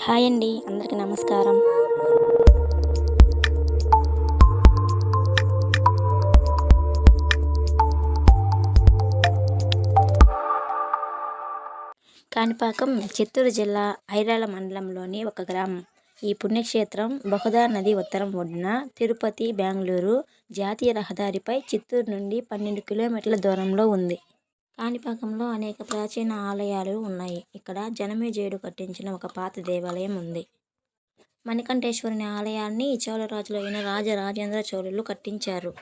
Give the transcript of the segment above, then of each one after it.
Hi అండి, అందరికీ నమస్కారం. కాణిపాకం చిత్తూరు జిల్లా ఐరాల మండలంలోని ఒక గ్రామం. ఈ పుణ్యక్షేత్రం బహుదా నది ఉత్తరం ఒడ్డున తిరుపతి, బెంగళూరు జాతీయ రహదారిపై చిత్తూరు నుండి 12 కిలోమీటర్ల దూరంలో ఉంది. కాణిపాకంలో అనేక ప్రాచీన ఆలయాలు ఉన్నాయి. ఇక్కడ జనమేజయుడు కట్టించిన ఒక పాత దేవాలయం ఉంది. మణికంఠేశ్వరుని ఆలయాన్ని చోళరాజులైన రాజరాజేంద్ర చోళులు కట్టించారు.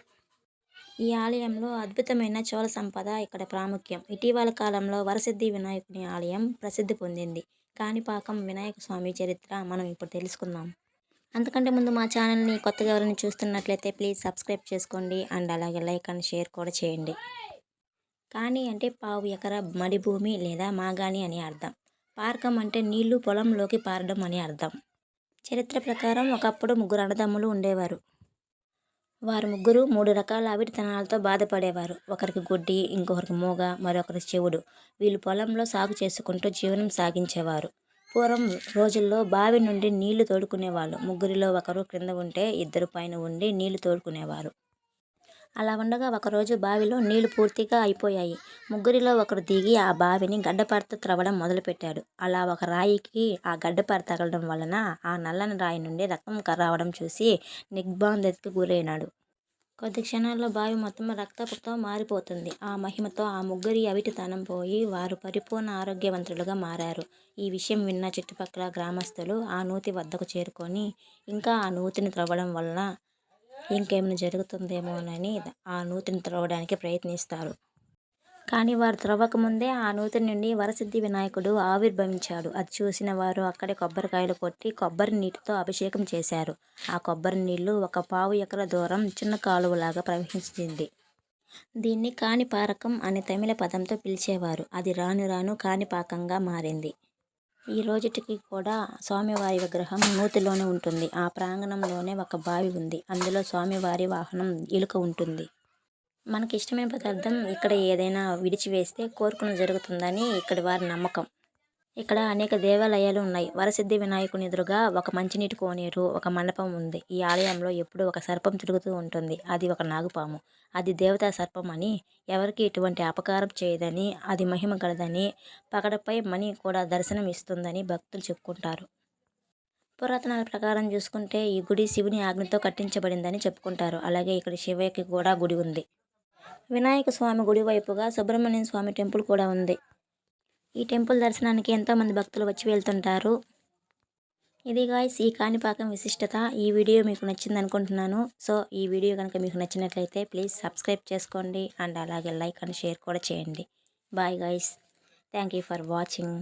ఈ ఆలయంలో అద్భుతమైన చోళ సంపద ఇక్కడ ప్రాముఖ్యం. ఇటీవల కాలంలో వరసిద్ధి వినాయకుని ఆలయం ప్రసిద్ధి పొందింది. కాణిపాకం వినాయక స్వామి చరిత్ర మనం ఇప్పుడు తెలుసుకుందాం. అంతకంటే ముందు మా ఛానల్ని కొత్తగా ఎవరైనా చూస్తున్నట్లయితే ప్లీజ్ సబ్స్క్రైబ్ చేసుకోండి అండ్ అలాగే లైక్ అండ్ షేర్ కూడా చేయండి. కాణి అంటే పావు ఎకర మడి భూమి లేదా మాగాణి అని అర్థం. పారకం అంటే నీళ్లు పొలంలోకి పారడం అని అర్థం. చరిత్ర ప్రకారం ఒకప్పుడు 3 అన్నదమ్ములు ఉండేవారు. వారు ముగ్గురు 3 రకాల అవిటితనాలతో బాధపడేవారు. ఒకరికి గుడ్డి, ఇంకొకరికి మూగ, మరొకరికి చెవుడు. వీళ్ళు పొలంలో సాగు చేసుకుంటూ జీవనం సాగించేవారు. పూర్వం రోజుల్లో బావి నుండి నీళ్లు తోడుకునేవాళ్ళు. ముగ్గురిలో ఒకరు క్రింద ఉంటే 2 పైన ఉండి నీళ్లు తోడుకునేవారు. అలా ఉండగా ఒకరోజు బావిలో నీళ్లు పూర్తిగా అయిపోయాయి. ముగ్గురిలో ఒకరు దిగి ఆ బావిని గడ్డపారతో త్రవ్వడం మొదలుపెట్టాడు. అలా ఒక రాయికి ఆ గడ్డపార తగలడం వలన ఆ నల్లని రాయి నుండి రక్తం రావడం చూసి దిగ్భ్రాంతికి గురైనాడు. కొద్ది క్షణాల్లో బావి మొత్తం రక్తపుతో మారిపోతుంది. ఆ మహిమతో ఆ ముగ్గురి అవిటితనం పోయి వారు పరిపూర్ణ ఆరోగ్యవంతులుగా మారారు. ఈ విషయం విన్న చుట్టుపక్కల గ్రామస్తులు ఆ నూతి వద్దకు చేరుకొని ఇంకా ఆ నూతిని త్రవ్వడం వలన ఇంకేమైనా జరుగుతుందేమోనని ఆ నూతిని త్రవ్వడానికి ప్రయత్నిస్తారు. కానీ వారు త్రవ్వకముందే ఆ నూతి నుండి వరసిద్ధి వినాయకుడు ఆవిర్భవించాడు. అది చూసిన వారు అక్కడే కొబ్బరికాయలు కొట్టి కొబ్బరి నీటితో అభిషేకం చేశారు. ఆ కొబ్బరి నీళ్లు ఒక పావు ఎకర దూరం చిన్న కాలువలాగా ప్రవహించింది. దీన్ని కాణిపారకం అనే తమిళ పదంతో పిలిచేవారు. అది రాను రాను కాణిపాకంగా మారింది. ఈ రోజుటికి కూడా స్వామివారి విగ్రహం నూతిలోనే ఉంటుంది. ఆ ప్రాంగణంలోనే ఒక బావి ఉంది. అందులో స్వామివారి వాహనం ఎలుక ఉంటుంది. మనకి ఇష్టమైన పదార్థం ఇక్కడ ఏదైనా విడిచివేస్తే కోరుకున్న జరుగుతుందని ఇక్కడి వారి నమ్మకం. ఇక్కడ అనేక దేవాలయాలు ఉన్నాయి. వరసిద్ధి వినాయకుని ఎదురుగా ఒక మంచినీటి కోనేరు, ఒక మండపం ఉంది. ఈ ఆలయంలో ఎప్పుడూ ఒక సర్పం తిరుగుతూ ఉంటుంది. అది ఒక నాగుపాము. అది దేవతా సర్పం అని, ఎవరికి ఎటువంటి అపకారం చేయదని, అది మహిమ గలదని, పగడపై మణి కూడా దర్శనం ఇస్తుందని భక్తులు చెప్పుకుంటారు. పురాతనాల ప్రకారం చూసుకుంటే ఈ గుడి శివుని ఆజ్ఞతో కట్టించబడిందని చెప్పుకుంటారు. అలాగే ఇక్కడ శివయ్యకి కూడా గుడి ఉంది. వినాయక స్వామి గుడి వైపుగా సుబ్రహ్మణ్య స్వామి టెంపుల్ కూడా ఉంది. ఈ టెంపుల్ దర్శనానికి ఎంతోమంది భక్తులు వచ్చి వెళ్తుంటారు. ఇది గాయ్స్ ఈ కాణిపాకం విశిష్టత. ఈ వీడియో మీకు నచ్చింది అనుకుంటున్నాను. సో ఈ వీడియో కనుక మీకు నచ్చినట్లయితే ప్లీజ్ సబ్స్క్రైబ్ చేసుకోండి అండ్ అలాగే లైక్ అండ్ షేర్ కూడా చేయండి. Bye guys, thank you for watching.